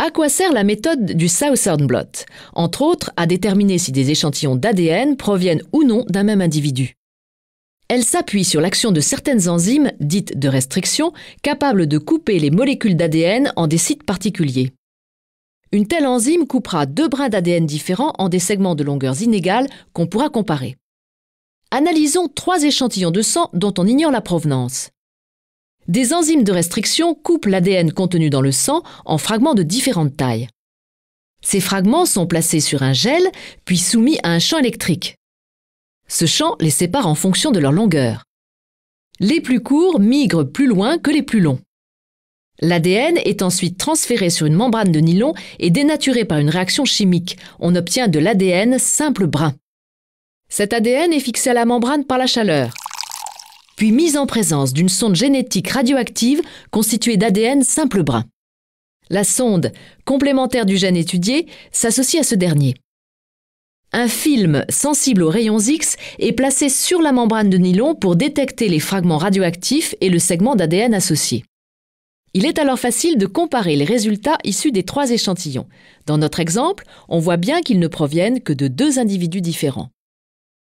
À quoi sert la méthode du Southern blot? Entre autres, à déterminer si des échantillons d'ADN proviennent ou non d'un même individu. Elle s'appuie sur l'action de certaines enzymes, dites de restriction, capables de couper les molécules d'ADN en des sites particuliers. Une telle enzyme coupera 2 brins d'ADN différents en des segments de longueurs inégales qu'on pourra comparer. Analysons 3 échantillons de sang dont on ignore la provenance. Des enzymes de restriction coupent l'ADN contenu dans le sang en fragments de différentes tailles. Ces fragments sont placés sur un gel, puis soumis à un champ électrique. Ce champ les sépare en fonction de leur longueur. Les plus courts migrent plus loin que les plus longs. L'ADN est ensuite transféré sur une membrane de nylon et dénaturé par une réaction chimique. On obtient de l'ADN simple brun. Cet ADN est fixé à la membrane par la chaleur, puis mis en présence d'une sonde génétique radioactive constituée d'ADN simple brun. La sonde, complémentaire du gène étudié, s'associe à ce dernier. Un film sensible aux rayons X est placé sur la membrane de nylon pour détecter les fragments radioactifs et le segment d'ADN associé. Il est alors facile de comparer les résultats issus des 3 échantillons. Dans notre exemple, on voit bien qu'ils ne proviennent que de 2 individus différents.